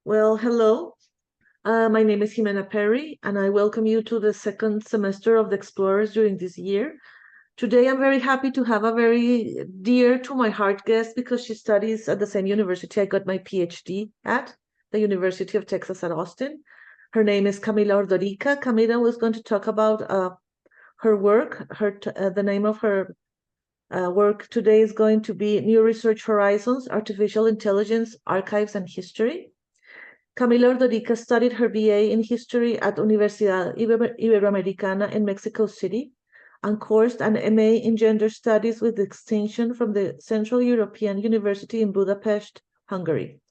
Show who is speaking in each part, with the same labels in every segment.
Speaker 1: Well, hello. My name is Jimena Perry, and I welcome you to the second semester of the Explorers during this year. Today, I'm very happy to have a very dear to my heart guest because she studies at the same university I got my PhD at, the University of Texas at Austin. Her name is Camila Ordorica. Camila was going to talk about her work. The name of her work today is going to be New Research Horizons, Artificial Intelligence, Archives, and History. Camila Ordorica studied her BA in history at Universidad Iberoamericana in Mexico City and coursed an MA in gender studies with distinction from the Central European University in Budapest, Hungary.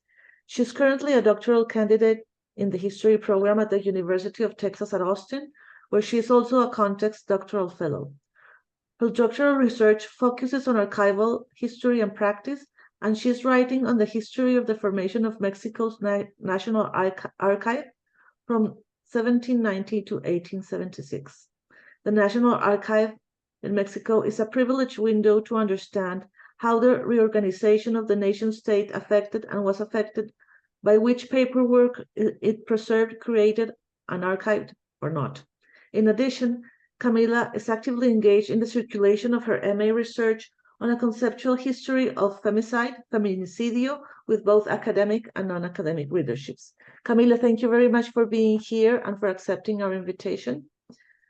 Speaker 1: She's currently a doctoral candidate in the history program at the University of Texas at Austin, where she is also a ConTex Doctoral Fellow. Her doctoral research focuses on archival history and practice, and she's writing on the history of the formation of Mexico's National Archive from 1790 to 1876. The National Archive in Mexico is a privileged window to understand how the reorganization of the nation-state affected and was affected by which paperwork it preserved, created, and archived or not. In addition, Camila is actively engaged in the circulation of her MA research on a conceptual history of femicide, feminicidio, with both academic and non-academic readerships. Camila, thank you very much for being here and for accepting our invitation.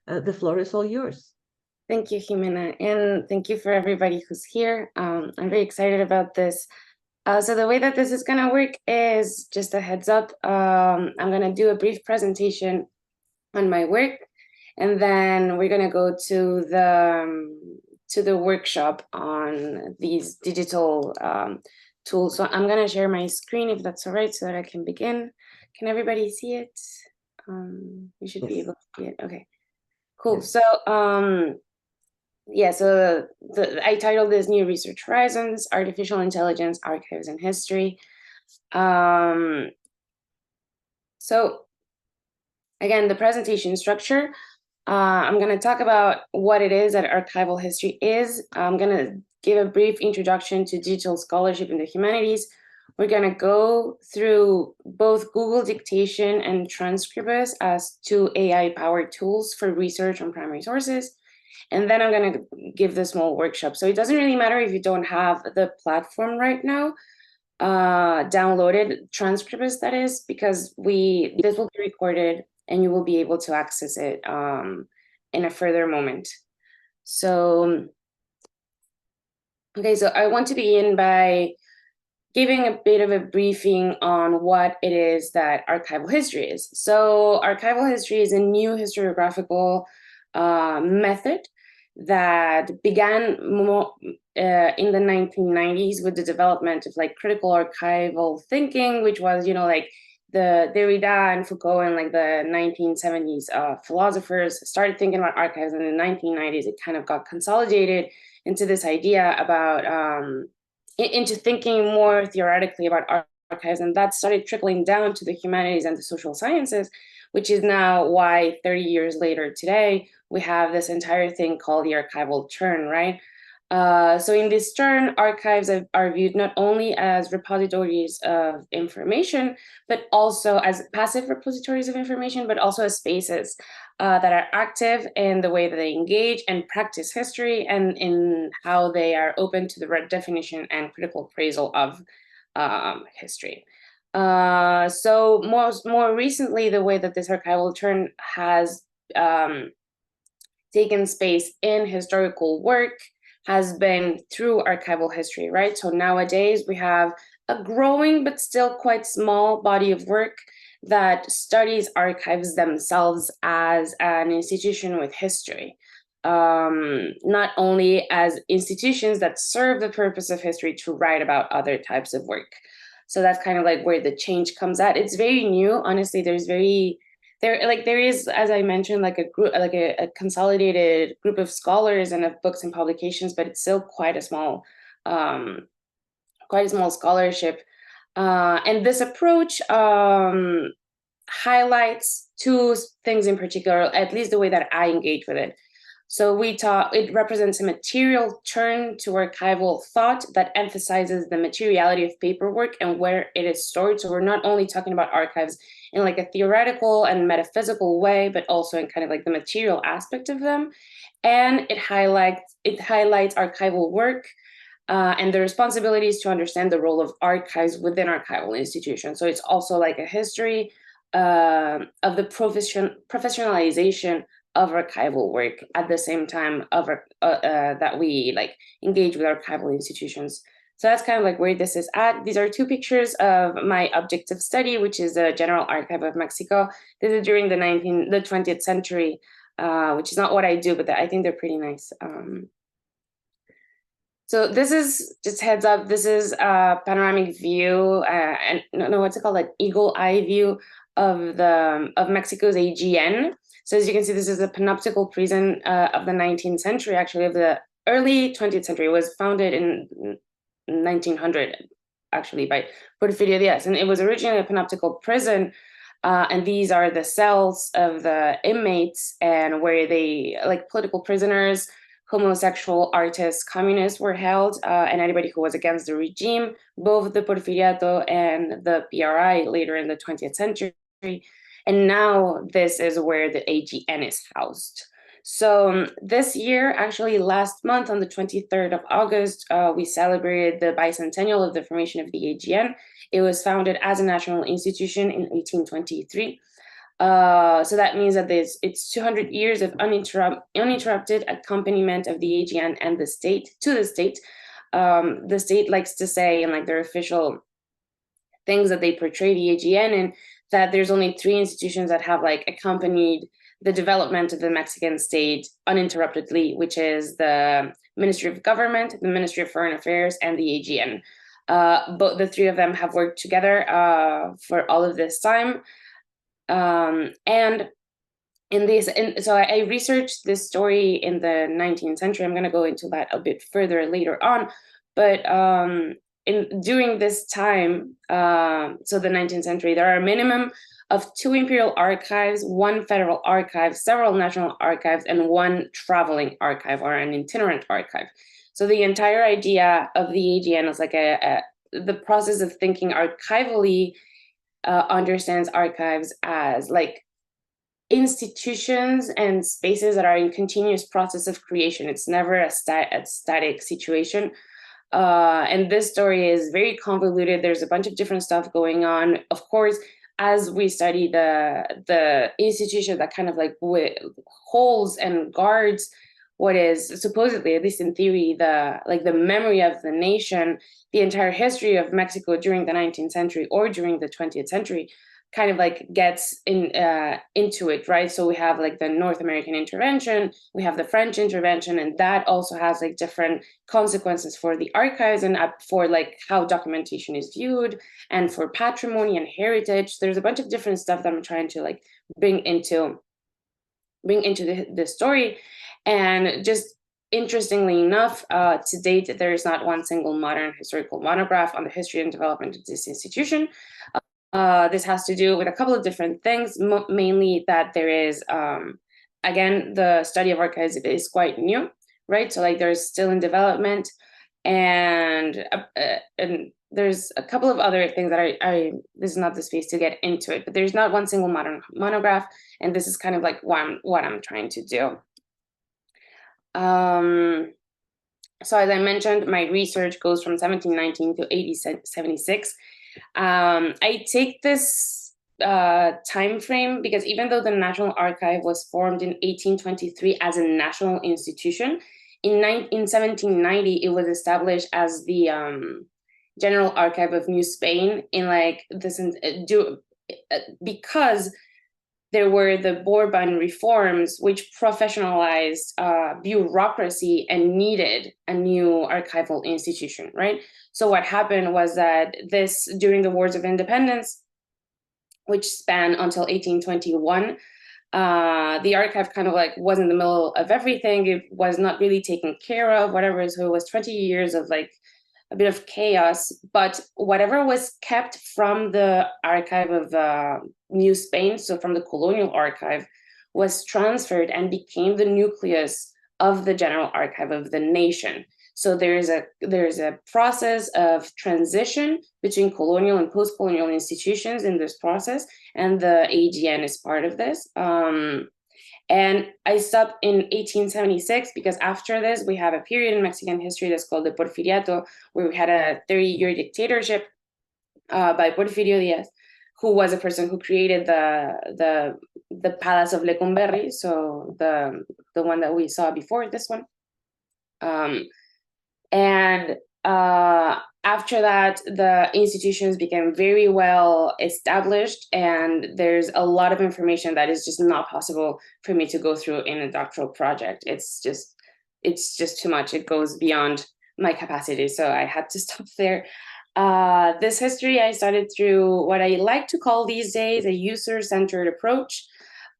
Speaker 1: The floor is all yours.
Speaker 2: Thank you, Jimena, and thank you for everybody who's here. I'm very excited about this. So the way that this is going to work is just a heads up. I'm going to do a brief presentation on my work, and then we're going to go to the workshop on these digital tools. So I'm going to share my screen if that's all right, so that I can begin. Can everybody see it? You should be able to see it. Okay, cool. So yeah, so I titled this New Research Horizons, Artificial Intelligence, Archives, and History. So again, the presentation structure. I'm going to talk about what it is that archival history is. I'm going to give a brief introduction to digital scholarship in the humanities. We're going to go through both Google Dictation and Transcribus as two AI-powered tools for research on primary sources. And then I'm going to give the small workshop. So it doesn't really matter if you don't have the platform right now downloaded, Transcribus that is, because this will be recorded and you will be able to access it in a further moment. So, okay, so I want to begin by giving a bit of a briefing on what it is that archival history is. So archival history is a new historiographical method that began in the 1990s with the development of like critical archival thinking, which was, like the Derrida and Foucault and like the 1970s philosophers started thinking about archives. In the 1990s, it kind of got consolidated into this idea about into thinking more theoretically about archives, and that started trickling down to the humanities and the social sciences, which is now why 30 years later today, we have this entire thing called the archival turn, right? So in this turn, archives are viewed not only as repositories of information, but also as passive repositories of information, but also as spaces that are active in the way that they engage and practice history, and in how they are open to the redefinition and critical appraisal of history. So more recently, the way that this archival turn has taken space in historical work has been through archival history, right? So nowadays we have a growing but still quite small body of work that studies archives themselves as an institution with history, not only as institutions that serve the purpose of history to write about other types of work. So that's kind of like where the change comes at. It's very new, honestly. There is, as I mentioned, like a group, like a consolidated group of scholars and of books and publications, but it's still quite a small scholarship. And this approach highlights two things in particular, at least the way that I engage with it. So it represents a material turn to archival thought that emphasizes the materiality of paperwork and where it is stored. So we're not only talking about archives in like a theoretical and metaphysical way, but also in kind of like the material aspect of them. And it highlights archival work and the responsibilities to understand the role of archives within archival institutions. So it's also like a history of the professionalization of archival work at the same time of that we like engage with archival institutions. So that's kind of like where this is at. These are two pictures of my objective study, which is the General Archive of Mexico. This is during the 20th century, which is not what I do, but I think they're pretty nice. So this is just heads up. This is a panoramic view, and no, what's it called? Like eagle eye view of Mexico's AGN. So as you can see, this is a panoptical prison of the 19th century, actually of the early 20th century. It was founded in 1900, actually, by Porfirio Diaz. And it was originally a panoptical prison. And these are the cells of the inmates, and where they, like political prisoners, homosexual, artists, communists were held, and anybody who was against the regime, both the Porfiriato and the PRI later in the 20th century. And now this is where the AGN is housed. So this year, actually last month on the 23rd of August, we celebrated the bicentennial of the formation of the AGN. It was founded as a national institution in 1823. So that means that it's 200 years of uninterrupted accompaniment of the AGN and the state to the state. The state likes to say in like their official things that they portray the AGN in, that there's only 3 institutions that have like accompanied the development of the Mexican state uninterruptedly, which is the Ministry of Government, the Ministry of Foreign Affairs, and the AGN. But the 3 of them have worked together for all of this time. And so I researched this story in the 19th century. I'm going to go into that a bit further later on, but during this time, so the 19th century, there are a minimum of 2 imperial archives, 1 federal archive, several national archives, and 1 traveling archive or an itinerant archive. So the entire idea of the AGN is like the process of thinking archivally understands archives as like institutions and spaces that are in continuous process of creation. It's never a static situation. And this story is very convoluted. There's a bunch of different stuff going on. Of course, as we study the institution that kind of like holds and guards what is supposedly, at least in theory, the memory of the nation, the entire history of Mexico during the 19th century or during the 20th century, kind of like gets into it, right? So we have like the North American intervention, we have the French intervention, and that also has like different consequences for the archives and for like how documentation is viewed and for patrimony and heritage. There's a bunch of different stuff that I'm trying to like bring into the story. And just interestingly enough, to date, there is not one single modern historical monograph on the history and development of this institution. This has to do with a couple of different things, mainly that there is, again, the study of archives is quite new, right? So like there's still in development, and there's a couple of other things that this is not the space to get into it, but there's not one single modern monograph, and this is kind of like what I'm trying to do. So as I mentioned, my research goes from 1719 to 1876. I take this time frame because even though the National Archive was formed in 1823 as a national institution, in 1790 it was established as the General Archive of New Spain in like this because there were the Bourbon reforms, which professionalized bureaucracy and needed a new archival institution, right? So what happened was that during the Wars of Independence, which span until 1821, the archive kind of like was in the middle of everything. It was not really taken care of, whatever. So it was 20 years of like a bit of chaos, but whatever was kept from the archive of New Spain, so from the colonial archive, was transferred and became the nucleus of the General Archive of the nation. So there's a process of transition between colonial and post-colonial institutions in this process, and the AGN is part of this. And I stopped in 1876 because after this, we have a period in Mexican history that's called the Porfiriato, where we had a 30-year dictatorship by Porfirio Diaz, who was a person who created the Palace of Lecumberri, so the one that we saw before this one. After that, the institutions became very well established, and there's a lot of information that is just not possible for me to go through in a doctoral project. It's just too much. It goes beyond my capacity, so I had to stop there. This history I started through what I like to call these days a user-centered approach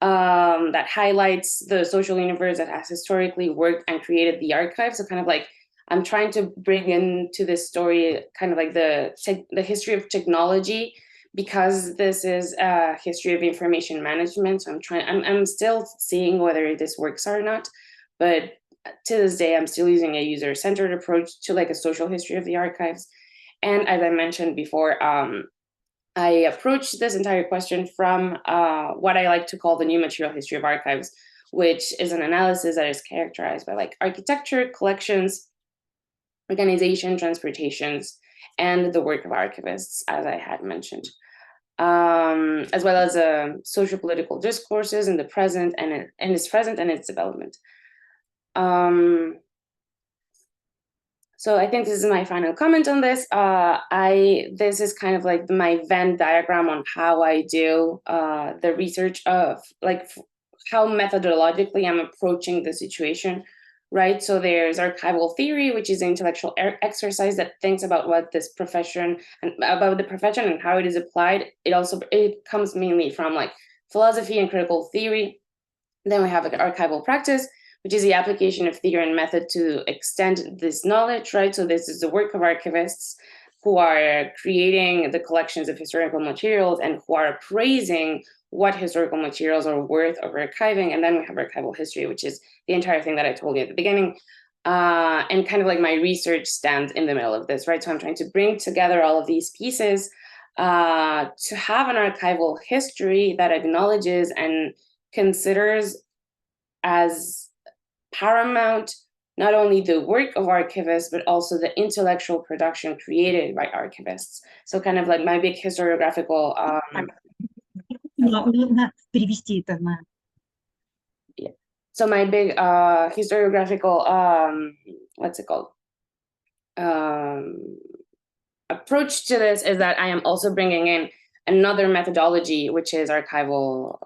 Speaker 2: that highlights the social universe that has historically worked and created the archive. So kind of like I'm trying to bring into this story kind of like the history of technology, because this is a history of information management. So I'm still seeing whether this works or not, but to this day, I'm still using a user-centered approach to like a social history of the archives. And as I mentioned before, I approached this entire question from what I like to call the new material history of archives, which is an analysis that is characterized by like architecture, collections, organization, transportations, and the work of archivists, as I had mentioned, as well as social political discourses in the present and its present and its development. So I think this is my final comment on this. This is kind of like my Venn diagram on how I do the research of like how methodologically I'm approaching the situation, right? So there's archival theory, which is an intellectual exercise that thinks about what this profession and about the profession and how it is applied. It comes mainly from like philosophy and critical theory. Then we have like archival practice, which is the application of theory and method to extend this knowledge, right? So this is the work of archivists who are creating the collections of historical materials and who are appraising what historical materials are worth of archiving. And then we have archival history, which is the entire thing that I told you at the beginning. And kind of like my research stands in the middle of this, right? So I'm trying to bring together all of these pieces to have an archival history that acknowledges and considers as paramount not only the work of archivists, but also the intellectual production created by archivists. So kind of like my big historiographical
Speaker 3: перевести это на...
Speaker 2: Yeah. So my big historiographical what's it called? Approach to this is that I am also bringing in another methodology, which is archival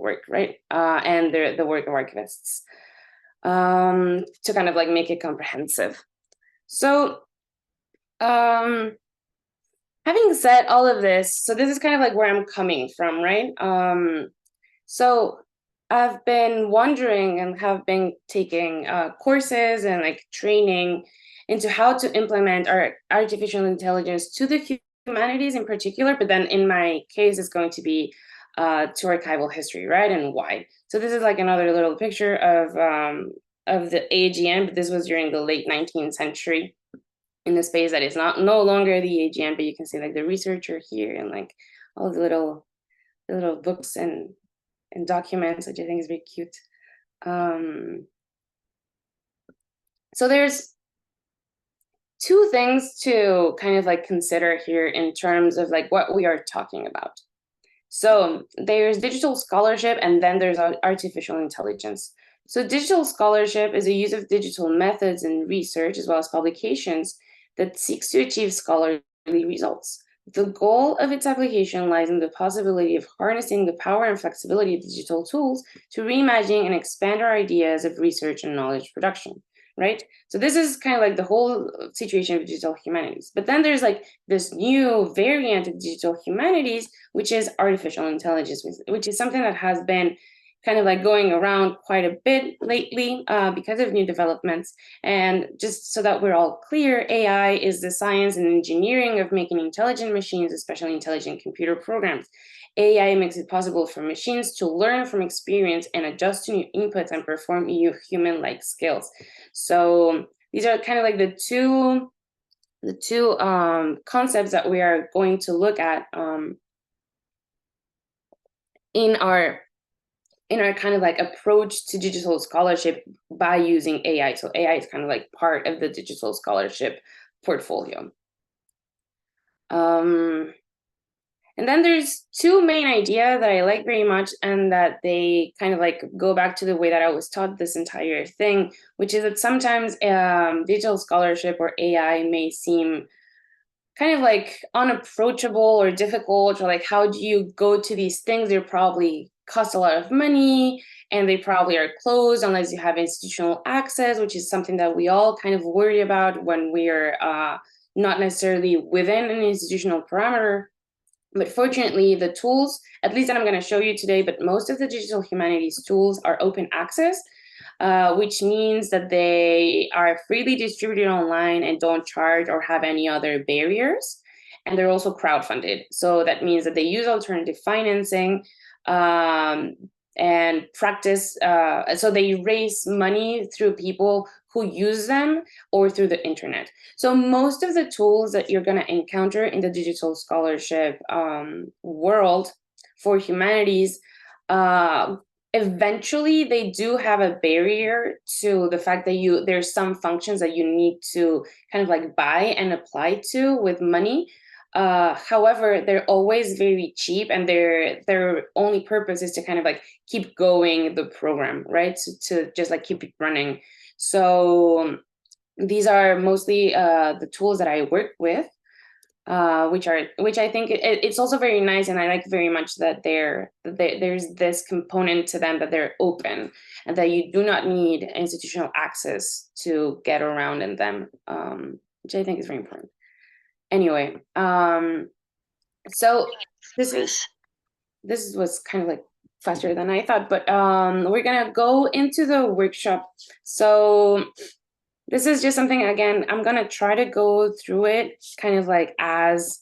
Speaker 2: work, right? And the work of archivists, to kind of like make it comprehensive. So having said all of this, so this is kind of like where I'm coming from, right? So I've been wondering and have been taking courses and like training into how to implement our artificial intelligence to the humanities in particular, but then in my case, it's going to be to archival history, right? And why? So this is like another little picture of the AGN, but this was during the late 19th century in the space that is no longer the AGN, but you can see like the researcher here and like all the little books and documents, which I think is very cute. So there's two things to kind of like consider here in terms of like what we are talking about. So there's digital scholarship, and then there's artificial intelligence. So digital scholarship is a use of digital methods in research as well as publications that seeks to achieve scholarly results. The goal of its application lies in the possibility of harnessing the power and flexibility of digital tools to reimagine and expand our ideas of research and knowledge production, right? So this is kind of like the whole situation of digital humanities. But then there's like this new variant of digital humanities, which is artificial intelligence, which is something that has been kind of like going around quite a bit lately because of new developments. And just so that we're all clear, AI is the science and engineering of making intelligent machines, especially intelligent computer programs. AI makes it possible for machines to learn from experience and adjust to new inputs and perform new human-like skills. So these are kind of like the two concepts that we are going to look at in our kind of like approach to digital scholarship by using AI. So AI is kind of like part of the digital scholarship portfolio. And then there's two main ideas that I like very much, and that they kind of like go back to the way that I was taught this entire thing, which is that sometimes digital scholarship or AI may seem kind of like unapproachable or difficult, or like, how do you go to these things? They probably cost a lot of money, and they probably are closed unless you have institutional access, which is something that we all kind of worry about when we're not necessarily within an institutional parameter. But fortunately, the tools, at least that I'm going to show you today, but most of the digital humanities tools are open access, which means that they are freely distributed online and don't charge or have any other barriers. And they're also crowdfunded. So that means that they use alternative financing and practice. So they raise money through people who use them or through the internet. So most of the tools that you're going to encounter in the digital scholarship world for humanities, eventually they do have a barrier to the fact that there's some functions that you need to kind of like buy and apply to with money. However, they're always very cheap, and their only purpose is to kind of like keep going the program, right? To just like keep it running. So these are mostly the tools that I work with, which I think it's also very nice, and I like very much that there's this component to them, that they're open and that you do not need institutional access to get around in them, which I think is very important. Anyway, so this was kind of like faster than I thought, but we're gonna go into the workshop. So this is just something, again, I'm gonna try to go through it kind of like as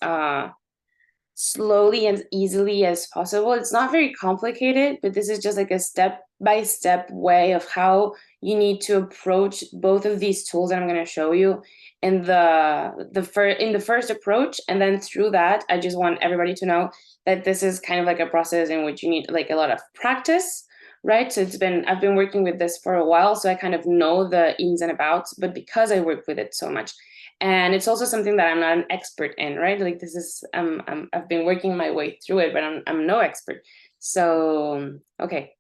Speaker 2: slowly and easily as possible. It's not very complicated, but this is just like a step-by-step way of how you need to approach both of these tools that I'm going to show you in the first approach. And then through that, I just want everybody to know that this is kind of like a process in which you need like a lot of practice, right? So I've been working with this for a while, so I kind of know the ins and outs, but because I work with it so much, and it's also something that I'm not an expert in, right? Like this is, I've been working my way through it, but I'm no expert. So, okay.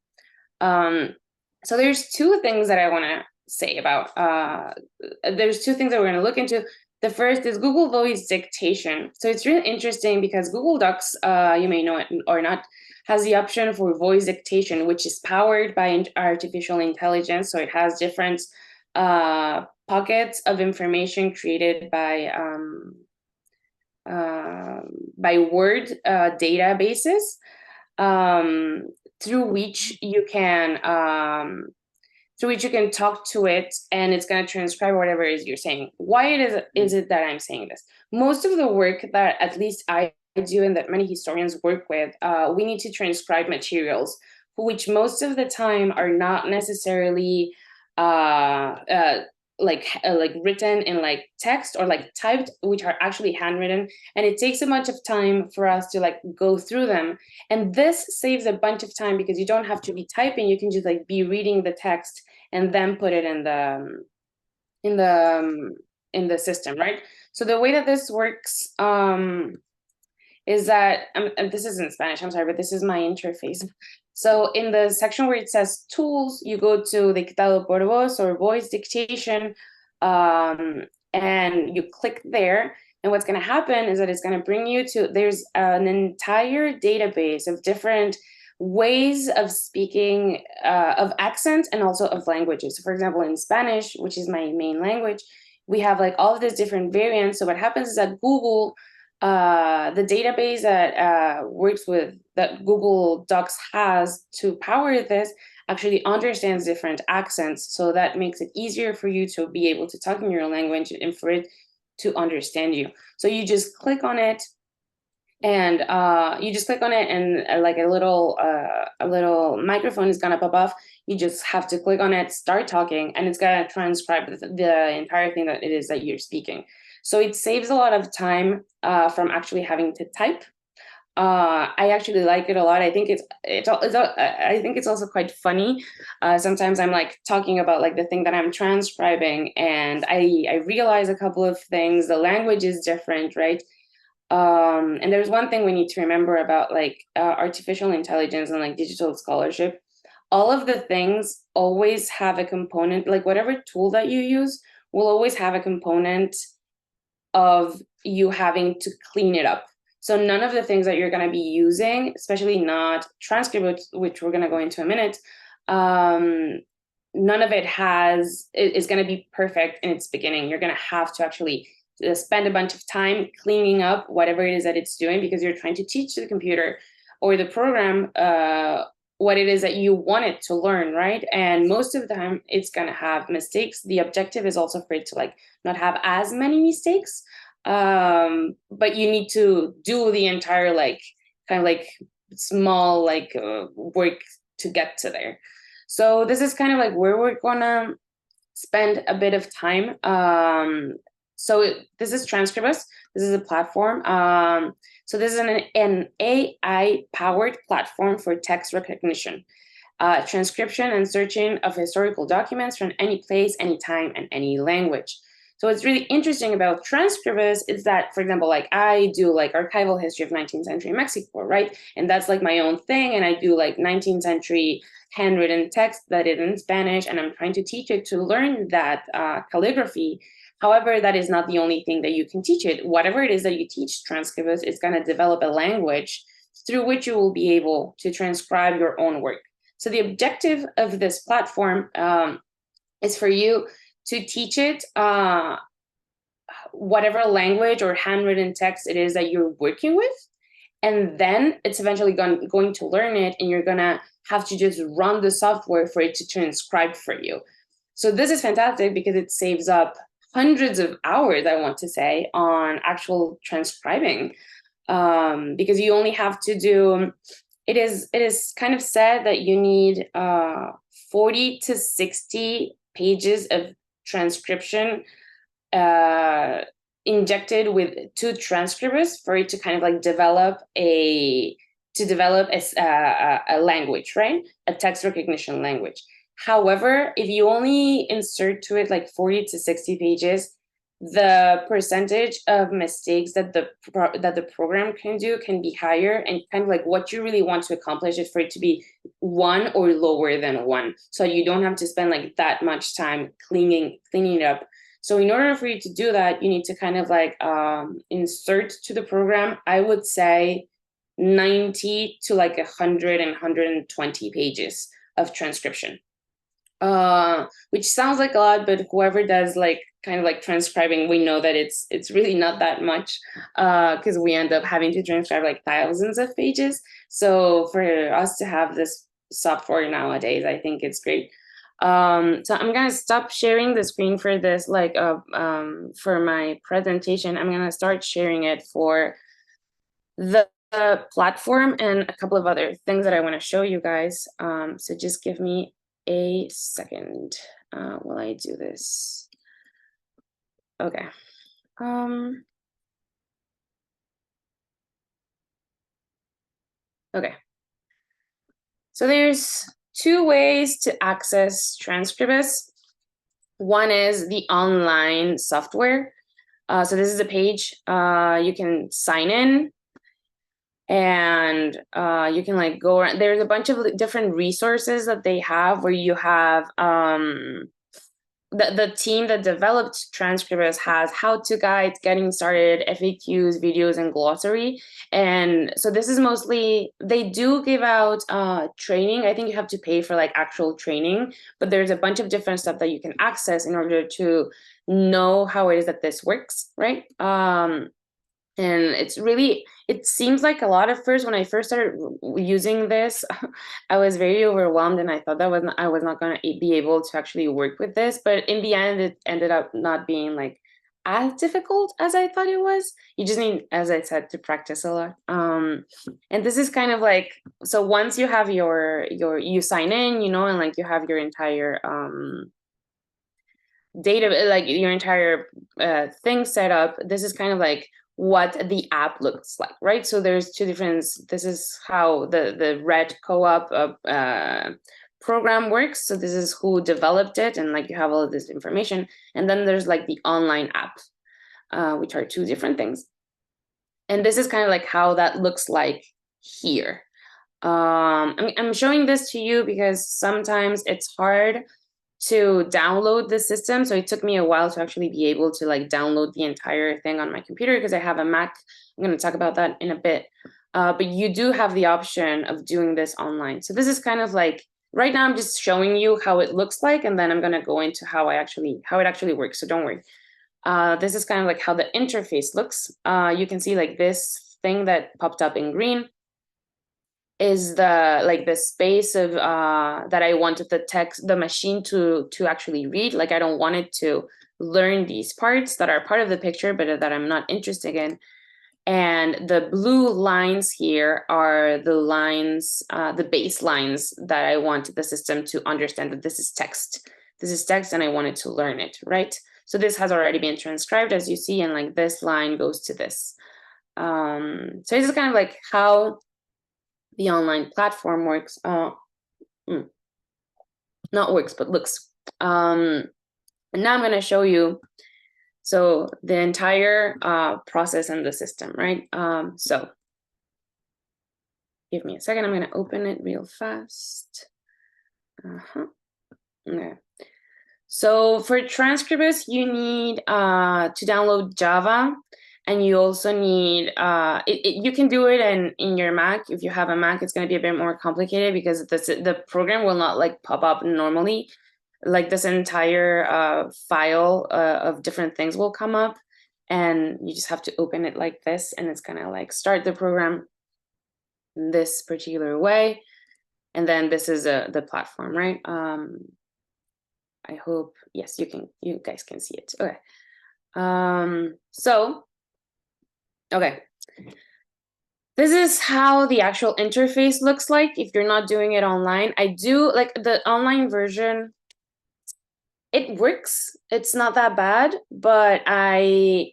Speaker 2: So there's two things that I want to say about, there's two things that we're going to look into. The first is Google Voice dictation. So it's really interesting because Google Docs, you may know it or not, has the option for voice dictation, which is powered by artificial intelligence. So it has different pockets of information created by word databases, through which you can talk to it, and it's going to transcribe whatever it is you're saying. Why is it that I'm saying this? Most of the work that at least I do and that many historians work with, we need to transcribe materials, which most of the time are not necessarily like written in like text or like typed, which are actually handwritten, and it takes a bunch of time for us to like go through them. And this saves a bunch of time because you don't have to be typing, you can just like be reading the text and then put it in the system, right? So the way that this works is that, and this is in Spanish, I'm sorry, but this is my interface. So in the section where it says tools, you go to dictado por voz or voice dictation, and you click there. And what's going to happen is that it's going to bring you to, there's an entire database of different ways of speaking, of accents and also of languages. So for example, in Spanish, which is my main language, we have like all of these different variants. So what happens is that Google The database that works with, that Google Docs has to power this, actually understands different accents. So that makes it easier for you to be able to talk in your language and for it to understand you. So you just click on it, and like a little microphone is gonna pop off. You just have to click on it, start talking, and it's gonna transcribe the entire thing that it is that you're speaking. So it saves a lot of time from actually having to type. I actually like it a lot. I think I think it's also quite funny. Sometimes I'm like talking about like the thing that I'm transcribing, and I realize a couple of things. The language is different, right? And there's one thing we need to remember about like artificial intelligence and like digital scholarship. All of the things always have a component, like whatever tool that you use will always have a component of you having to clean it up. So none of the things that you're going to be using, especially not transcript, which we're going to go into a minute, none of it is going to be perfect in its beginning. You're going to have to actually spend a bunch of time cleaning up whatever it is that it's doing, because you're trying to teach the computer or the program what it is that you want it to learn, right? And most of the time it's going to have mistakes. The objective is also for it to like not have as many mistakes, but you need to do the entire like kind of like small like work to get to there. So this is kind of like where we're gonna spend a bit of time. This is Transcribus. This is a platform. So this is an AI-powered platform for text recognition, transcription and searching of historical documents from any place, any time, and any language. So what's really interesting about Transcribus is that, for example, like I do like archival history of 19th century Mexico, right? And that's like my own thing. And I do like 19th century handwritten text that is in Spanish, and I'm trying to teach it to learn that calligraphy. However, that is not the only thing that you can teach it. Whatever it is that you teach Transcribus is going to develop a language through which you will be able to transcribe your own work. So the objective of this platform is for you to teach it whatever language or handwritten text it is that you're working with. And then it's eventually going to learn it, and you're going to have to just run the software for it to transcribe for you. So this is fantastic because it saves up hundreds of hours, I want to say, on actual transcribing, because you only have to do, it is kind of said that you need 40 to 60 pages of transcription injected to Transcribus for it to kind of like develop a language, right? A text recognition language. However, if you only insert to it like 40 to 60 pages, the percentage of mistakes that the program can do can be higher, and kind of like what you really want to accomplish is for it to be 1 or lower than 1. So you don't have to spend like that much time cleaning it up. So in order for you to do that, you need to kind of like insert to the program, I would say 90 to like 100 and 120 pages of transcription. Which sounds like a lot, but whoever does like kind of like transcribing, we know that it's really not that much, because we end up having to transcribe like thousands of pages. So for us to have this software nowadays, I think it's great. So I'm gonna stop sharing the screen for this, like for my presentation. I'm gonna start sharing it for the platform and a couple of other things that I want to show you guys. So just give me a second while I do this. Okay. Okay. So there's 2 ways to access Transcribus. One is the online software. So this is a page. You can sign in, and you can like go around. There's a bunch of different resources that they have, where you have the team that developed Transcribus has how-to guides, getting started, FAQs, videos, and glossary. And so this is mostly, they do give out training. I think you have to pay for like actual training, but there's a bunch of different stuff that you can access in order to know how it is that this works, right? And it's really, it seems like a lot at first. When I first started using this, I was very overwhelmed, and I thought that I was not going to be able to actually work with this. But in the end, it ended up not being like as difficult as I thought it was. You just need, as I said, to practice a lot. And this is kind of like, so once you have you sign in, you know, and like you have your entire data, like your entire thing set up, this is kind of like what the app looks like, right? So there's two different, this is how the red co-op program works. So this is who developed it, and like you have all of this information. And then there's like the online app, which are two different things. And this is kind of like how that looks like here. I'm showing this to you because sometimes it's hard to download the system. So it took me a while to actually be able to like download the entire thing on my computer because I have a Mac. I'm going to talk about that in a bit. But you do have the option of doing this online. So this is kind of like, right now I'm just showing you how it looks like, and then I'm going to go into how it actually works. So don't worry. This is kind of like how the interface looks. You can see like this thing that popped up in green is the space of that I wanted the machine to actually read. Like I don't want it to learn these parts that are part of the picture, but that I'm not interested in. And the blue lines here are the lines, the baselines that I want the system to understand that this is text. This is text, and I wanted to learn it, right? So this has already been transcribed, as you see, and like this line goes to this. So this is kind of like how the online platform works. Not works, but looks. And now I'm going to show you so the entire process and the system, right? So give me a second. I'm going to open it real fast. Okay. So for transcribers, you need to download Java, and you also need, you can do it in your Mac. If you have a Mac, it's going to be a bit more complicated because the program will not like pop up normally. Like this entire file of different things will come up, and you just have to open it like this, and it's going to like start the program in this particular way. And then this is the platform, right? I hope, yes, you guys can see it. Okay. Okay. This is how the actual interface looks like if you're not doing it online. I do like the online version. It works. It's not that bad, but I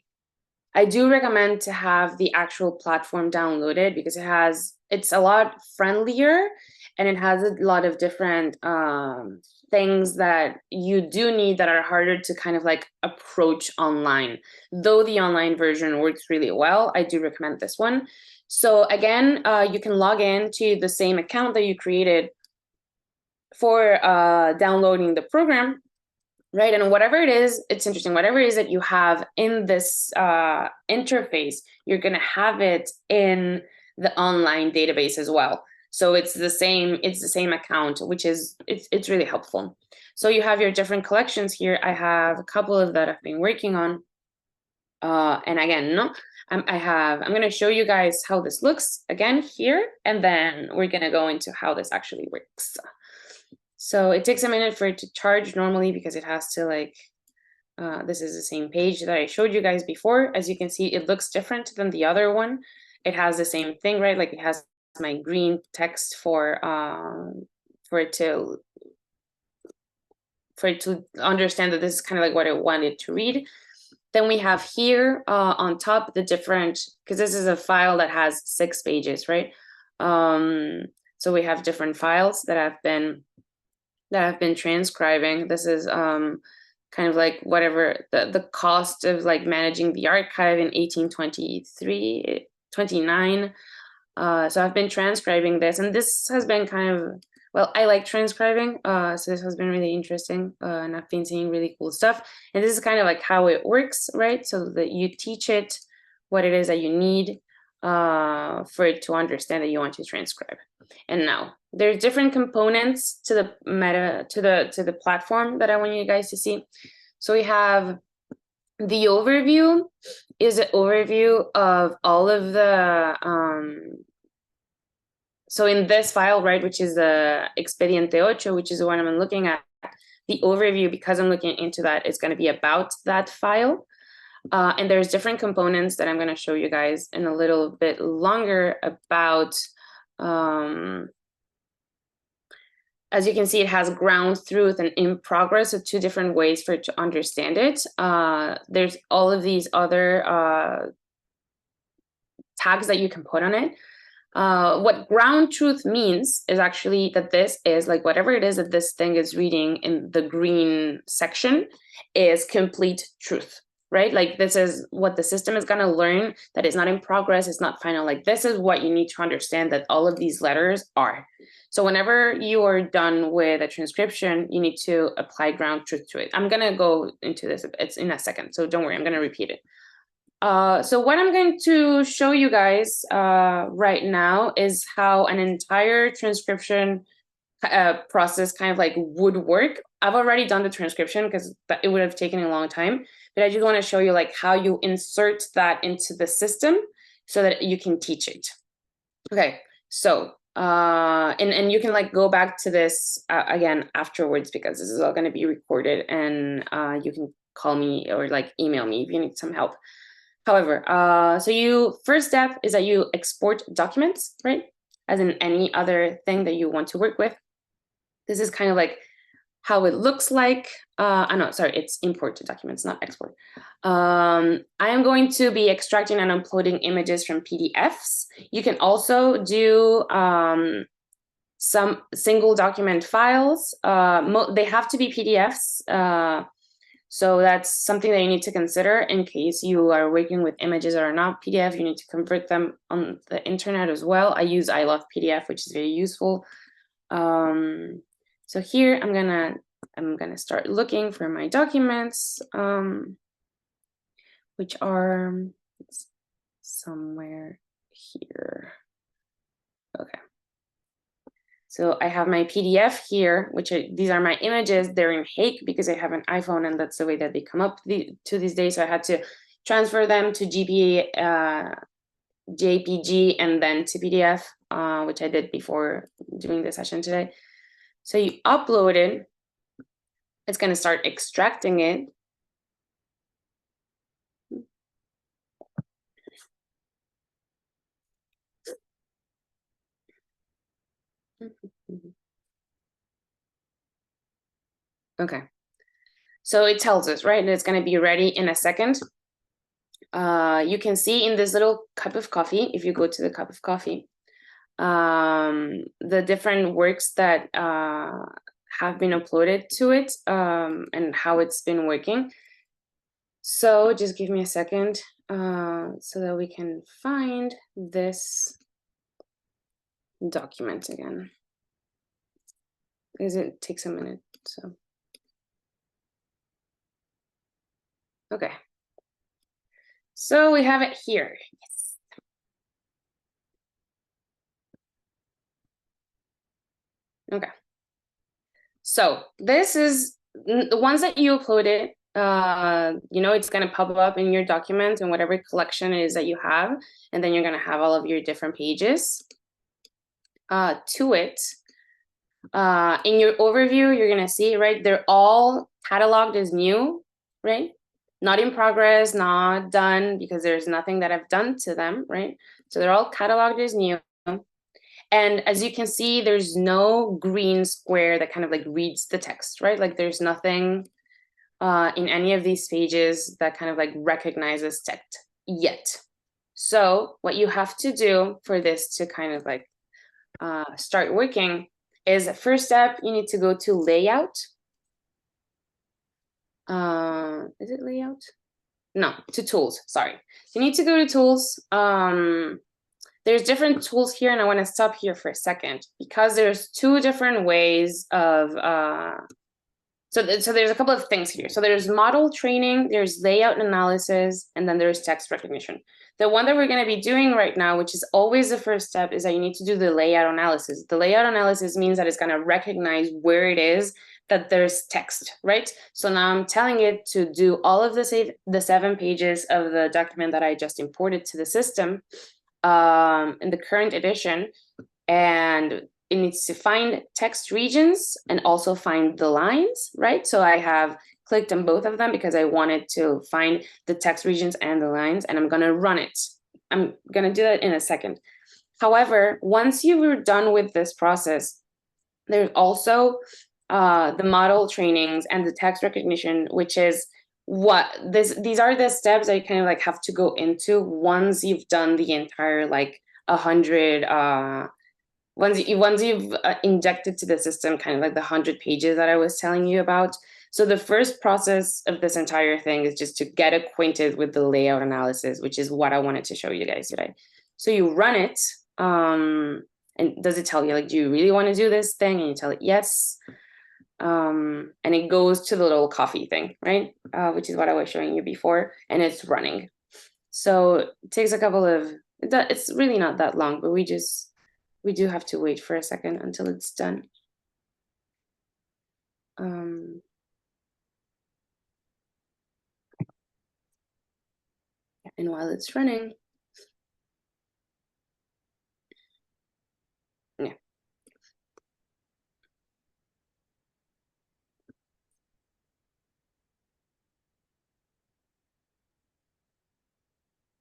Speaker 2: do recommend to have the actual platform downloaded because it's a lot friendlier, and it has a lot of different things that you do need that are harder to kind of like approach online. Though the online version works really well, I do recommend this one. So again, you can log in to the same account that you created for downloading the program, right? And whatever it is, it's interesting, whatever it is that you have in this interface, you're going to have it in the online database as well. So it's the same account, which is, it's really helpful. So you have your different collections here. I have a couple of that I've been working on. And again, I'm going to show you guys how this looks again here, and then we're going to go into how this actually works. So it takes a minute for it to charge normally because it has to like, this is the same page that I showed you guys before. As you can see, it looks different than the other one. It has the same thing, right? Like it has my green text for it to understand that this is kind of like what I wanted to read. Then we have here on top the different, because this is a file that has 6 pages, right? So we have different files that I've been transcribing. This is kind of like whatever the cost of like managing the archive in 1829. So I've been transcribing this, and this has been kind of, well, I like transcribing, so this has been really interesting, and I've been seeing really cool stuff. And this is kind of like how it works, right? So that you teach it what it is that you need for it to understand that you want to transcribe. And now there's different components to the to the platform that I want you guys to see. So we have the overview, is an overview of all of the, so in this file, right, which is the Expediente 8, which is the one I'm looking at, the overview, because I'm looking into that, is going to be about that file. And there's different components that I'm going to show you guys in a little bit longer about, as you can see, it has ground truth and in progress, so 2 different ways for it to understand it. There's all of these other tags that you can put on it. What ground truth means is actually that this is like whatever it is that this thing is reading in the green section is complete truth, right? Like this is what the system is going to learn, that it's not in progress, it's not final. Like this is what you need to understand that all of these letters are. So whenever you are done with a transcription, you need to apply ground truth to it. I'm going to go into this, it's in a second, so don't worry, I'm going to repeat it. So what I'm going to show you guys right now is how an entire transcription process kind of like would work. I've already done the transcription because it would have taken a long time, but I just want to show you like how you insert that into the system so that you can teach it. Okay, so and you can like go back to this again afterwards, because this is all going to be recorded, and you can call me or like email me if you need some help. However, so first step is that you export documents, right? As in any other thing that you want to work with. This is kind of like how it looks like. No, sorry, it's import to documents, not export. I am going to be extracting and uploading images from PDFs. You can also do some single document files. They have to be PDFs. So that's something that you need to consider in case you are working with images that are not PDF. You need to convert them on the internet as well. I use I Love PDF, which is very useful. So here I'm gonna start looking for my documents, which are somewhere here. Okay. So I have my PDF here, these are my images. They're in Hake because I have an iPhone, and that's the way that they come up to these days. So I had to transfer them to JPG and then to PDF, which I did before doing the session today. So you upload it. It's going to start extracting it. Okay, so it tells us, right, that it's going to be ready in a second. You can see in this little cup of coffee, if you go to the cup of coffee, the different works that have been uploaded to it, and how it's been working. So just give me a second so that we can find this document again, because it takes a minute. So okay, so we have it here. Yes. Okay, so this is the ones that you uploaded. It's going to pop up in your document and whatever collection it is that you have, and then you're going to have all of your different pages to it. In your overview, you're going to see, right, they're all cataloged as new, right? Not in progress, not done, because there's nothing that I've done to them, right? So they're all cataloged as new. And as you can see, there's no green square that kind of like reads the text, right? Like there's nothing in any of these pages that kind of like recognizes text yet. So what you have to do for this to kind of like start working is, first step, you need to go to layout. Is it layout? No, to tools, sorry. You need to go to tools. There's different tools here, and I want to stop here for a second because there's 2 different ways of, so there's a couple of things here. So there's model training, there's layout analysis, and then there's text recognition. The one that we're going to be doing right now, which is always the first step, is that you need to do the layout analysis. The layout analysis means that it's going to recognize where it is that there's text, right? So now I'm telling it to do all of the 7 pages of the document that I just imported to the system in the current edition, and it needs to find text regions and also find the lines, right? So I have clicked on both of them because I wanted to find the text regions and the lines, and I'm gonna run it. I'm gonna do that in a second. However, once you were done with this process, there's also the model trainings and the text recognition, which is these are the steps that you kind of like have to go into once you've done the entire like 100 once you've injected to the system kind of like the 100 pages that I was telling you about. So the first process of this entire thing is just to get acquainted with the layout analysis, which is what I wanted to show you guys today. So you run it, and does it tell you like, do you really want to do this thing? And you tell it yes. And it goes to the little coffee thing, right? Which is what I was showing you before, and it's running. So it takes a couple of, it's really not that long, but we do have to wait for a second until it's done. And while it's running, yeah.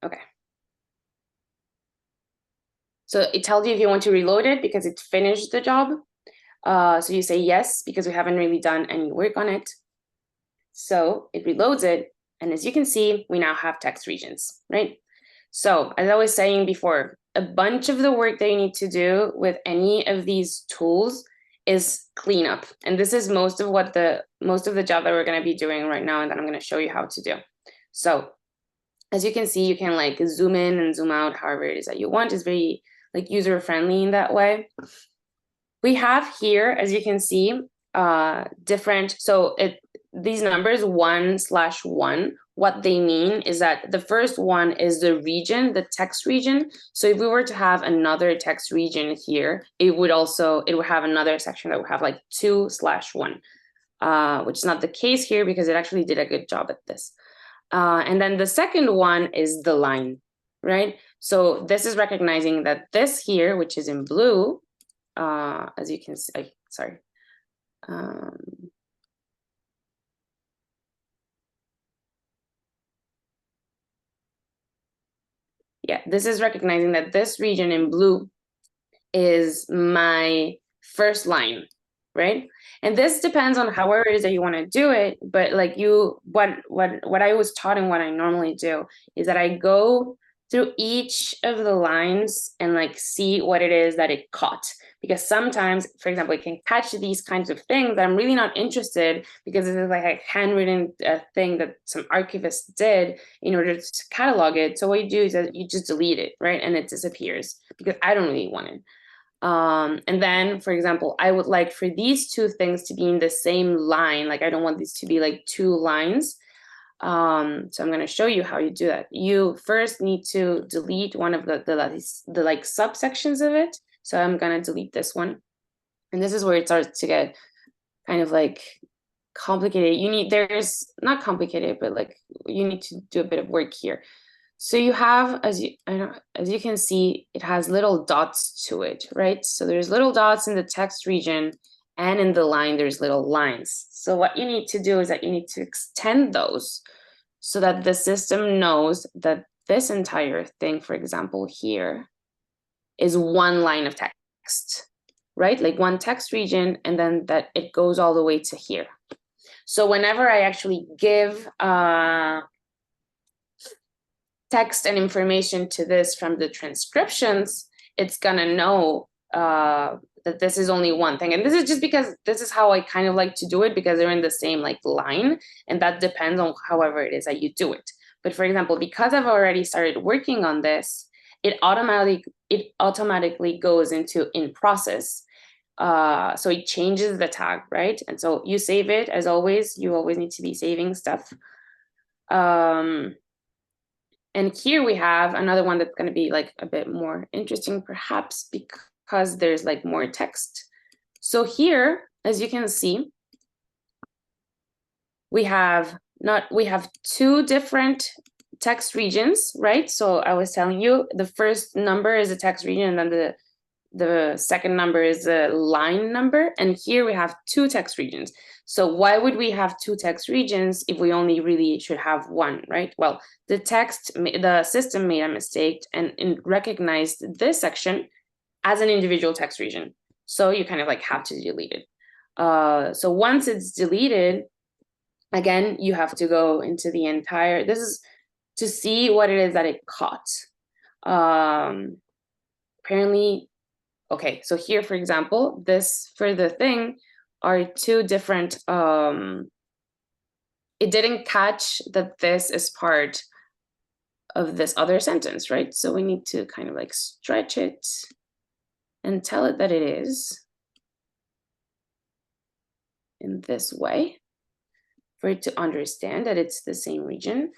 Speaker 2: Okay. So it tells you if you want to reload it because it finished the job. So you say yes, because we haven't really done any work on it. So it reloads it. And as you can see, we now have text regions, right? So as I was saying before, a bunch of the work that you need to do with any of these tools is cleanup. And this is most of the job that we're going to be doing right now, and that I'm going to show you how to do. So as you can see, you can like zoom in and zoom out however it is that you want. It's very like user friendly in that way. We have here, as you can see, different, so these numbers 1/1, what they mean is that the first one is the region, the text region. So if we were to have another text region here, it would have another section that would have like 2/1, which is not the case here because it actually did a good job at this. And then the second one is the line, right? So this is recognizing that this here, which is in blue, as you can see, sorry. Yeah, this is recognizing that this region in blue is my first line, right? And this depends on however it is that you want to do it, but like what I was taught and what I normally do is that I go through each of the lines and like see what it is that it caught. Because sometimes, for example, it can catch these kinds of things that I'm really not interested, because this is like a handwritten thing that some archivist did in order to catalog it. So what you do is that you just delete it, right? And it disappears because I don't really want it. And then, for example, I would like for these two things to be in the same line. Like I don't want these to be like two lines. So I'm going to show you how you do that. You first need to delete one of the like subsections of it. So I'm going to delete this one. And this is where it starts to get kind of like complicated. There's not complicated, but like you need to do a bit of work here. So you have, as you can see, it has little dots to it, right? So there's little dots in the text region, and in the line, there's little lines. So what you need to do is that you need to extend those so that the system knows that this entire thing, for example, here, is one line of text, right? Like one text region, and then that it goes all the way to here. So whenever I actually give text and information to this from the transcriptions, it's gonna know that this is only one thing. And this is just because this is how I kind of like to do it, because they're in the same like line, and that depends on however it is that you do it. But for example, because I've already started working on this, it automatically goes into in process. So it changes the tag, right? And so you save it, as always. You always need to be saving stuff. And here we have another one that's going to be like a bit more interesting, perhaps because there's like more text. So here, as you can see, we have two different text regions, right? So I was telling you the first number is a text region, and then the second number is a line number, and here we have two text regions. So why would we have two text regions if we only really should have one, right? Well, the system made a mistake and recognized this section as an individual text region. So you kind of like have to delete it. So once it's deleted, again, you have to go into the entire, this is to see what it is that it caught. Apparently, okay, so here, for example, this for the thing are two different, it didn't catch that this is part of this other sentence, right? So we need to kind of like stretch it and tell it that it is in this way for it to understand that it's the same region.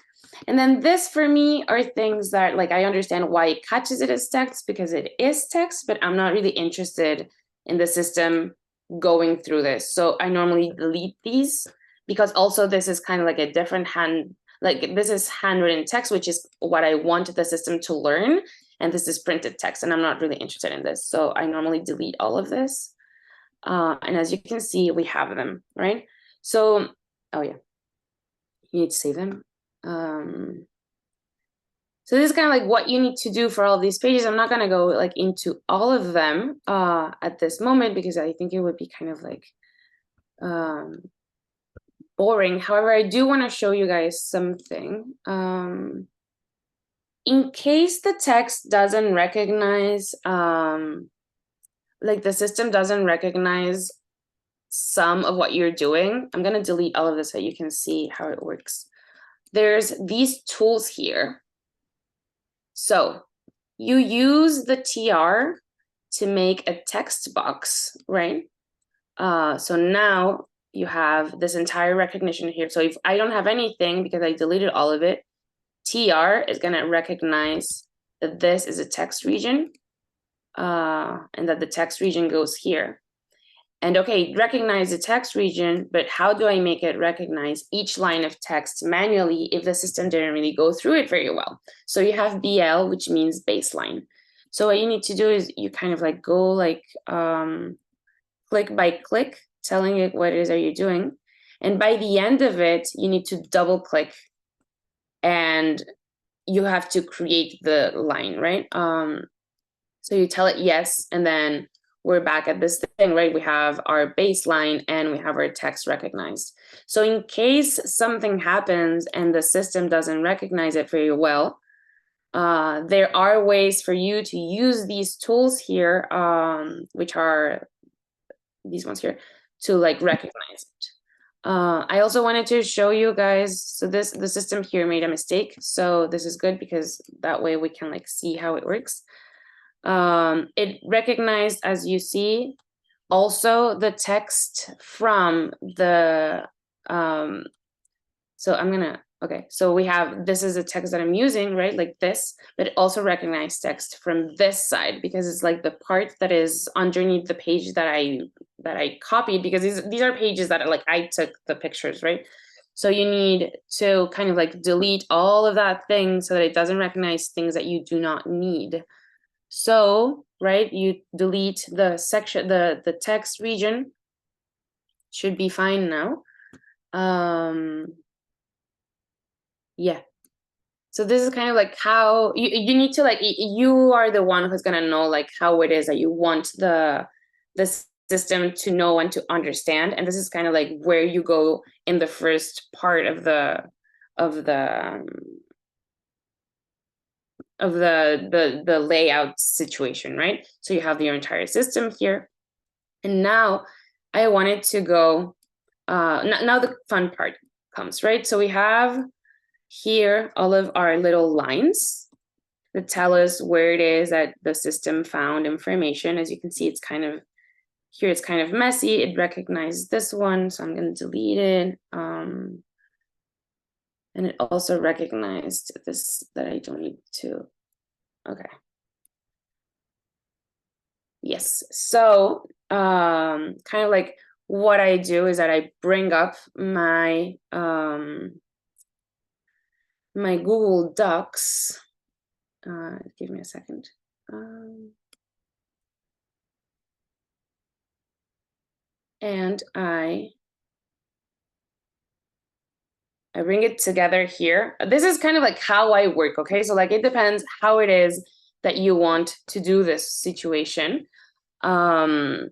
Speaker 2: And then this for me are things that like I understand why it catches it as text because it is text, but I'm not really interested in the system going through this. So I normally delete these because also this is kind of like a different like this is handwritten text, which is what I want the system to learn. And this is printed text, and I'm not really interested in this. So I normally delete all of this. And as you can see, we have them, right? So, oh yeah, you need to save them. So this is kind of like what you need to do for all these pages. I'm not going to go like into all of them at this moment because I think it would be kind of like boring. However, I do want to show you guys something. In case the text doesn't recognize, like the system doesn't recognize some of what you're doing, I'm going to delete all of this so you can see how it works. There's these tools here. So you use the TR to make a text box, right? So now you have this entire recognition here. So if I don't have anything because I deleted all of it, TR is going to recognize that this is a text region and that the text region goes here. And okay, recognize the text region, but how do I make it recognize each line of text manually if the system didn't really go through it very well? So you have BL, which means baseline. So what you need to do is you kind of like go like click by click, telling it what it is that you're doing. And by the end of it, you need to double click and you have to create the line, right? So you tell it yes, and then we're back at this thing, right? We have our baseline and we have our text recognized. So in case something happens and the system doesn't recognize it very well, there are ways for you to use these tools here, which are these ones here, to like recognize it. I also wanted to show you guys, so the system here made a mistake. So this is good because that way we can like see how it works. It recognized, as you see, also the text from the, so I'm gonna, okay, so we have, this is a text that I'm using, right, like this, but it also recognized text from this side because it's like the part that is underneath the page that I copied, because these are pages that like I took the pictures, right? So you need to kind of like delete all of that thing so that it doesn't recognize things that you do not need. So, right, you delete the section, the text region should be fine now. Yeah. So this is kind of like how you need to like, you are the one who's gonna know like how it is that you want the system to know and to understand. And this is kind of like where you go in the first part of the layout situation, right? So you have your entire system here. And now I wanted to go, now the fun part comes, right? So we have here all of our little lines that tell us where it is that the system found information. As you can see, it's kind of, here it's kind of messy. It recognizes this one, so I'm going to delete it. And it also recognized this that I don't need to. Okay. Yes. So kind of like what I do is that I bring up my my Google Docs. Give me a second. And I bring it together here. This is kind of like how I work, okay? So like it depends how it is that you want to do this situation. I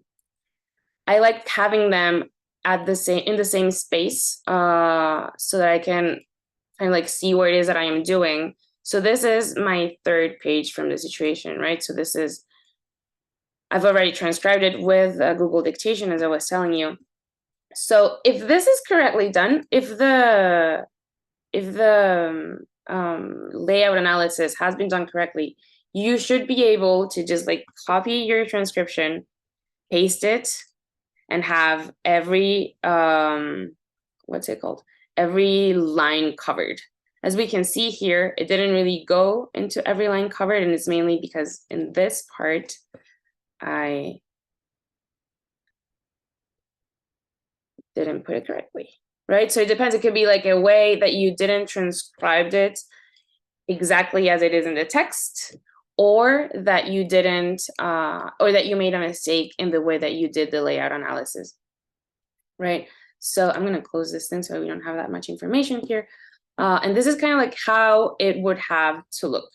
Speaker 2: like having them at the same in the same space so that I can kind of like see what it is that I am doing. So this is my third page from the situation, right? So this is, I've already transcribed it with Google dictation, as I was telling you. So if this is correctly done, if the layout analysis has been done correctly, you should be able to just like copy your transcription, paste it, and have every what's it called? Every line covered. As we can see here, it didn't really go into every line covered, and it's mainly because in this part, I didn't put it correctly, right? So it depends. It could be like a way that you didn't transcribe it exactly as it is in the text, or that you didn't, or that you made a mistake in the way that you did the layout analysis, right? So I'm going to close this thing so we don't have that much information here. And this is kind of like how it would have to look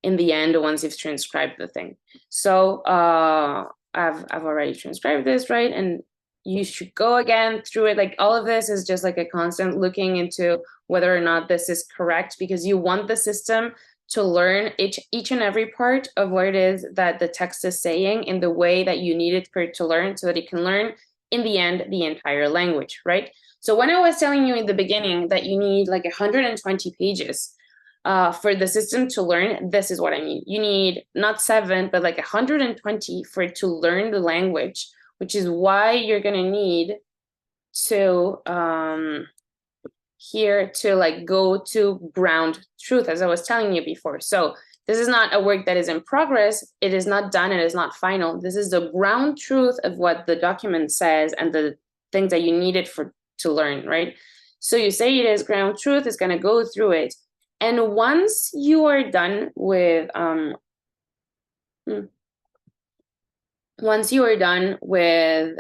Speaker 2: in the end once you've transcribed the thing. So I've already transcribed this, right? And you should go again through it. Like all of this is just like a constant looking into whether or not this is correct, because you want the system to learn each and every part of what it is that the text is saying in the way that you need it for it to learn, so that it can learn in the end the entire language, right? So when I was telling you in the beginning that you need like 120 pages for the system to learn, this is what I mean. You need not 7, but like 120 for it to learn the language, which is why you're gonna need to here to like go to ground truth, as I was telling you before. So this is not a work that is in progress. It is not done. It is not final. This is the ground truth of what the document says and the things that you needed to learn, right? So you say it is ground truth. It's gonna go through it. And once you are done with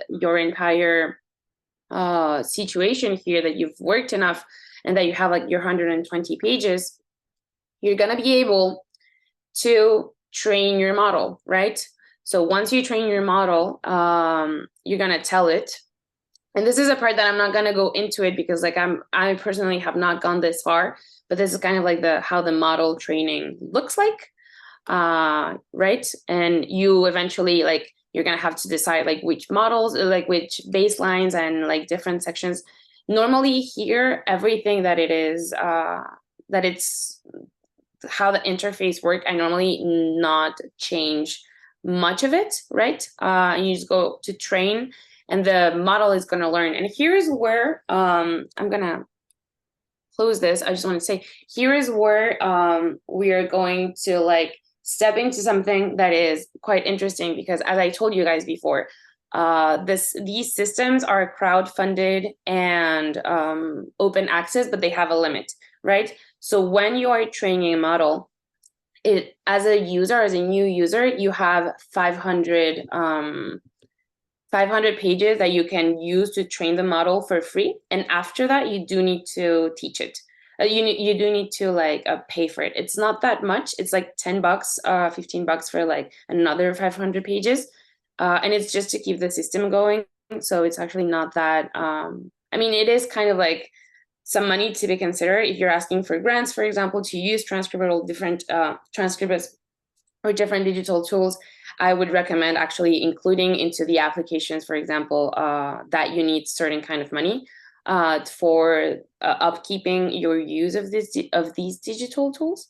Speaker 2: your entire situation here, that you've worked enough and that you have like your 120 pages, you're gonna be able to train your model, right? So once you train your model, you're gonna tell it. And this is a part that I'm not gonna go into it because like I personally have not gone this far, but this is kind of like how the model training looks like, right? And you eventually like, you're gonna have to decide like which models, like which baselines and like different sections. Normally here, everything that it is, that it's how the interface work, I normally not change much of it, right? And you just go to train and the model is gonna learn. And here's where, I'm gonna close this. I just want to say, here is where we are going to like step into something that is quite interesting, because as I told you guys before, these systems are crowdfunded and open access, but they have a limit, right? So when you are training a model, as a user, as a new user, you have 500 pages that you can use to train the model for free. And after that, you do need to teach it. You do need to like pay for it. It's not that much. It's like $10, $15 for like another 500 pages. And it's just to keep the system going. So it's actually not that, I mean, it is kind of like some money to be considered if you're asking for grants, for example, to use transcribable different transcripts or different digital tools. I would recommend actually including into the applications, for example, that you need certain kind of money for upkeeping your use of these digital tools.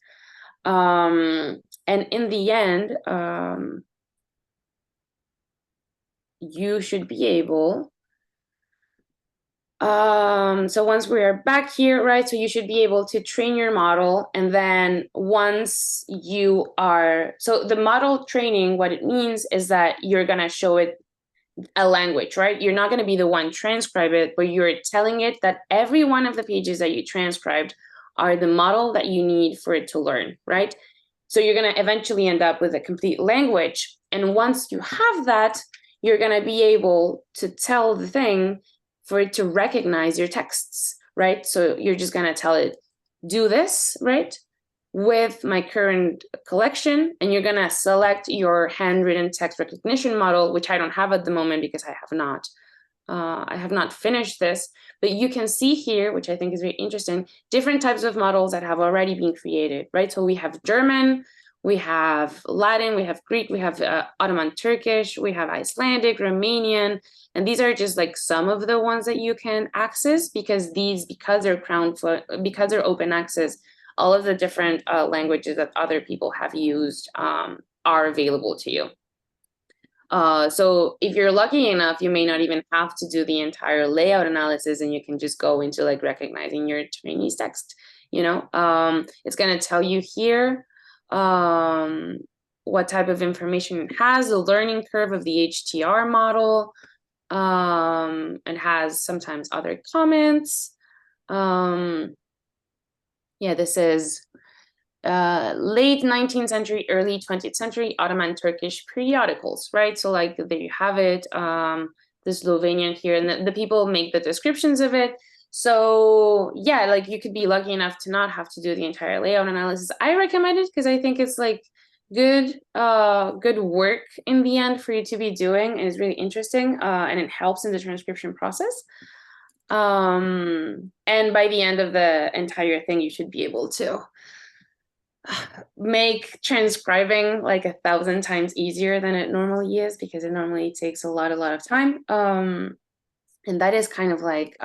Speaker 2: And in the end, you should be able. So once we are back here, right, so you should be able to train your model. And then once you are, so the model training, what it means is that you're going to show it a language, right? You're not going to be the one transcribe it, but you're telling it that every one of the pages that you transcribed are the model that you need for it to learn, right? So you're going to eventually end up with a complete language. And once you have that, you're going to be able to tell the thing for it to recognize your texts, right? So you're just going to tell it, do this, right, with my current collection, and you're going to select your handwritten text recognition model, which I don't have at the moment because I have not finished this, but you can see here, which I think is very interesting, different types of models that have already been created, right? So we have German, we have Latin, we have Greek, we have Ottoman Turkish, we have Icelandic, Romanian, and these are just like some of the ones that you can access because they're open access, all of the different languages that other people have used are available to you. So if you're lucky enough, you may not even have to do the entire layout analysis, and you can just go into like recognizing your Chinese text, you know. It's going to tell you here what type of information it has, the learning curve of the HTR model, and has sometimes other comments. Yeah, this is late 19th century, early 20th century Ottoman Turkish periodicals, right? So like there you have it, the Slovenian here, and the people make the descriptions of it. So yeah, like you could be lucky enough to not have to do the entire layout analysis. I recommend it because I think it's like good work in the end for you to be doing, and it's really interesting, and it helps in the transcription process. And by the end of the entire thing, you should be able to make transcribing like 1,000 times easier than it normally is, because it normally takes a lot of time. And that is kind of like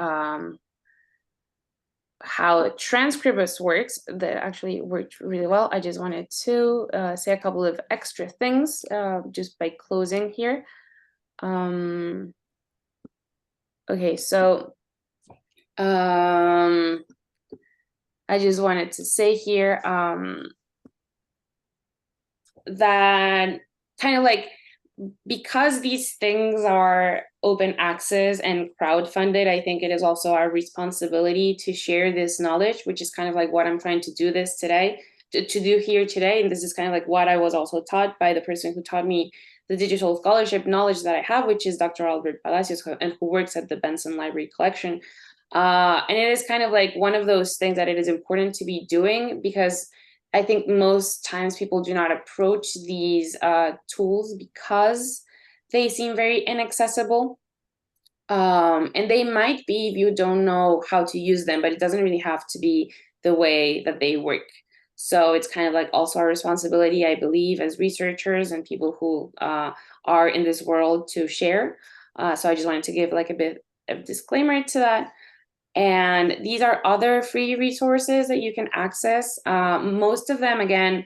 Speaker 2: how Transcribus works. That actually worked really well. I just wanted to say a couple of extra things just by closing here. Okay, so I just wanted to say here that kind of like, because these things are open access and crowdfunded, I think it is also our responsibility to share this knowledge, which is kind of like what I'm trying to do this today, to do here today. And this is kind of like what I was also taught by the person who taught me the digital scholarship knowledge that I have, which is Dr. Albert Palacios, and who works at the Benson Library Collection. And it is kind of like one of those things that it is important to be doing, because I think most times people do not approach these tools because they seem very inaccessible. And they might be if you don't know how to use them, but it doesn't really have to be the way that they work. So it's kind of like also our responsibility, I believe, as researchers and people who are in this world to share. So I just wanted to give like a bit of disclaimer to that. And these are other free resources that you can access. Most of them, again,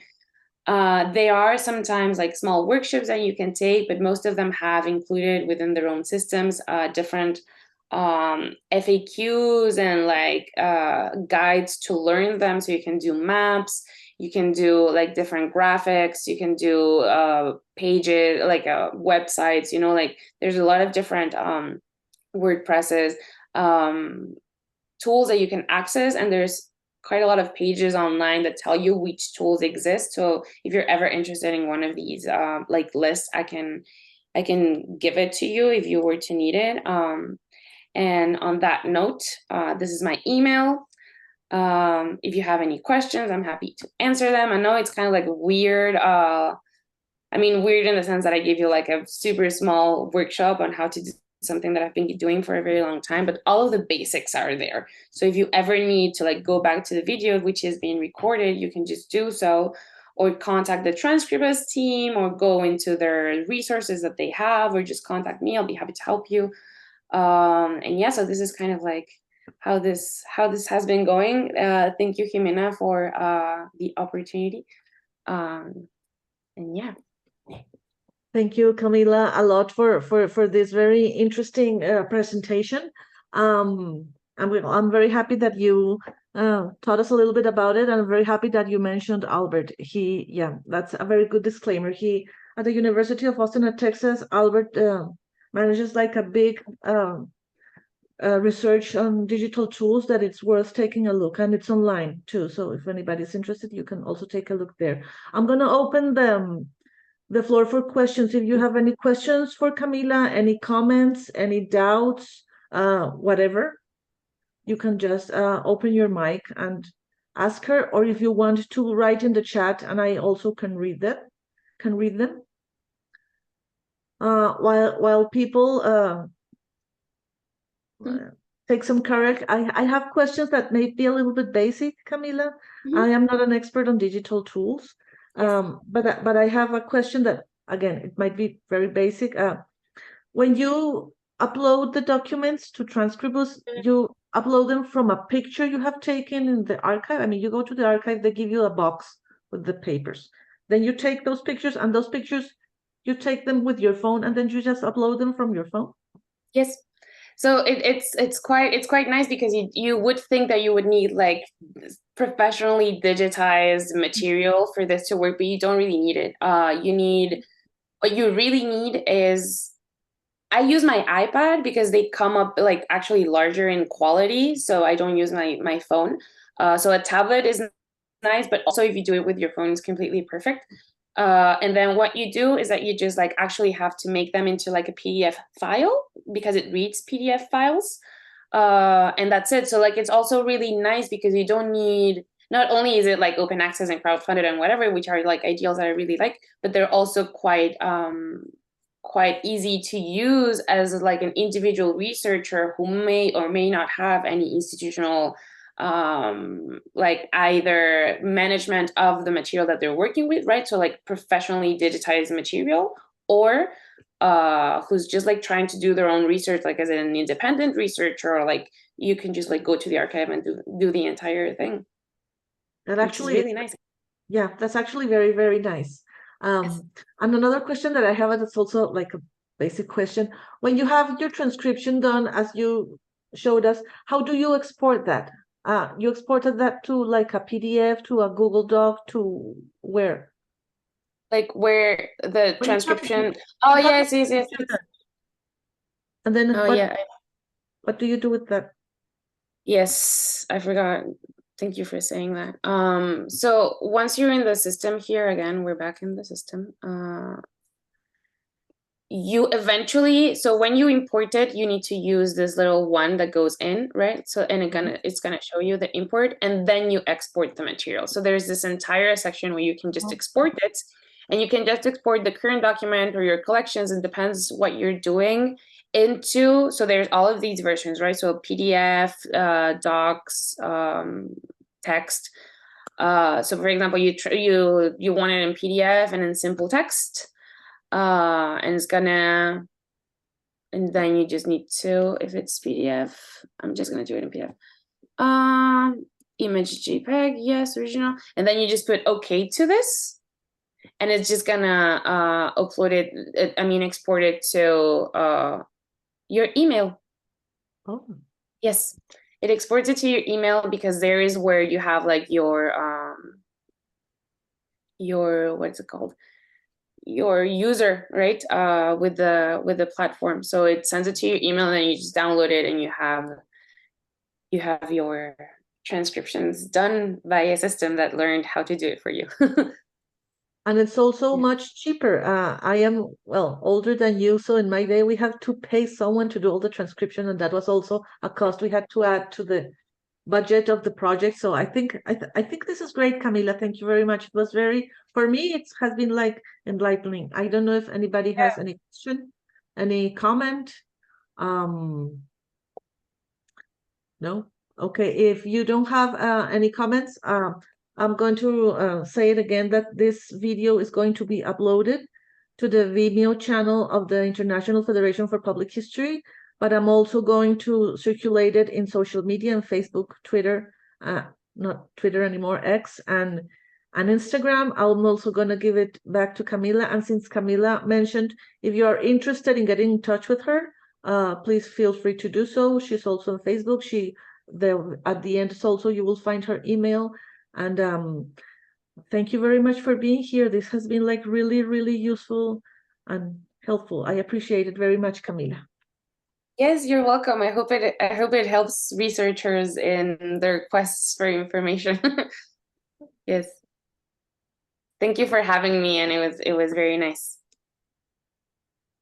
Speaker 2: they are sometimes like small workshops that you can take, but most of them have included within their own systems different FAQs and like guides to learn them. So you can do maps, you can do like different graphics, you can do pages, like websites, you know, like there's a lot of different WordPresses, tools that you can access, and there's quite a lot of pages online that tell you which tools exist. So if you're ever interested in one of these like lists, I can give it to you if you were to need it. And on that note, this is my email. If you have any questions, I'm happy to answer them. I know it's kind of like weird. I mean, weird in the sense that I gave you like a super small workshop on how to do something that I've been doing for a very long time, but all of the basics are there. So if you ever need to like go back to the video, which is being recorded, you can just do so, or contact the Transcribus team, or go into their resources that they have, or just contact me. I'll be happy to help you. And yeah, so this is kind of like how this has been going. Thank you, Jimena, for the opportunity. And yeah.
Speaker 1: Thank you, Camila, a lot for this very interesting presentation. I'm very happy that you taught us a little bit about it, and I'm very happy that you mentioned Albert. Yeah, that's a very good disclaimer. He, at the University of Austin at Texas, Albert manages like a big research on digital tools that it's worth taking a look, and it's online too. So if anybody's interested, you can also take a look there. I'm going to open the floor for questions. If you have any questions for Camila, any comments, any doubts, whatever, you can just open your mic and ask her, or if you want to write in the chat, and I also can read them. While people take some courage, I have questions that may be a little bit basic, Camila. I am not an expert on digital tools, but I have a question that, again, it might be very basic. When you upload the documents to Transcribus, you upload them from a picture you have taken in the archive. I mean, you go to the archive, they give you a box with the papers. Then you take those pictures, and those pictures, you take them with your phone, and then you just upload them from your phone?
Speaker 2: Yes. So it's quite nice, because you would think that you would need like professionally digitized material for this to work, but you don't really need it. What you really need is, I use my iPad because they come up like actually larger in quality, so I don't use my phone. So a tablet is nice, but also if you do it with your phone, it's completely perfect. And then what you do is that you just like actually have to make them into like a PDF file, because it reads PDF files. And that's it. So like, it's also really nice because you don't need, not only is it like open access and crowdfunded and whatever, which are like ideals that I really like, but they're also quite easy to use as like an individual researcher who may or may not have any institutional like either management of the material that they're working with, right? So like professionally digitized material, or who's just like trying to do their own research, like as an independent researcher, or like you can just like go to the archive and do the entire thing.
Speaker 1: That actually
Speaker 2: is really nice.
Speaker 1: Yeah, that's actually very, very nice. And another question that I have, that's also like a basic question. When you have your transcription done, as you showed us, how do you export that? You exported that to like a PDF, to a Google Doc, to where?
Speaker 2: Like where the
Speaker 1: When
Speaker 2: transcription. Oh, yes.
Speaker 1: And then
Speaker 2: Oh, yeah.
Speaker 1: What do you do with that?
Speaker 2: Yes, I forgot. Thank you for saying that. So once you're in the system here, again, we're back in the system. You eventually, so when you import it, you need to use this little one that goes in, right? So, and it's gonna show you the import, and then you export the material. So there's this entire section where you can just export it, and you can just export the current document or your collections. It depends what you're doing into. So there's all of these versions, right? So PDF, docs, text. So for example, you want it in PDF and in simple text. And it's gonna, and then you just need to, if it's PDF, I'm just gonna do it in PDF. Image JPEG, yes, original, and then you just put OK to this, and it's just gonna upload it. I mean, export it to your email.
Speaker 1: Oh,
Speaker 2: yes, it exports it to your email, because there is where you have like your what's it called? Your user, right? With the platform. So it sends it to your email, and then you just download it, and you have your transcriptions done by a system that learned how to do it for you.
Speaker 1: and it's also much cheaper. I am, well, older than you, so in my day we have to pay someone to do all the transcription, and that was also a cost we had to add to the budget of the project. So I think this is great, Camila. Thank you very much. It was very, for me, it has been like enlightening. I don't know if anybody has any question, any comment. No? Okay, if you don't have any comments, I'm going to say it again, that this video is going to be uploaded to the Vimeo channel of the International Federation for Public History, but I'm also going to circulate it in social media, and Facebook, Twitter, not Twitter anymore, X, and Instagram. I'm also going to give it back to Camila. And since Camila mentioned, if you are interested in getting in touch with her, please feel free to do so. She's also on Facebook. At the end also, you will find her email. And thank you very much for being here. This has been like really, really useful. And helpful. I appreciate it very much, Camila.
Speaker 2: Yes, you're welcome. I hope it helps researchers in their quests for information. Yes. Thank you for having me, and it was very nice.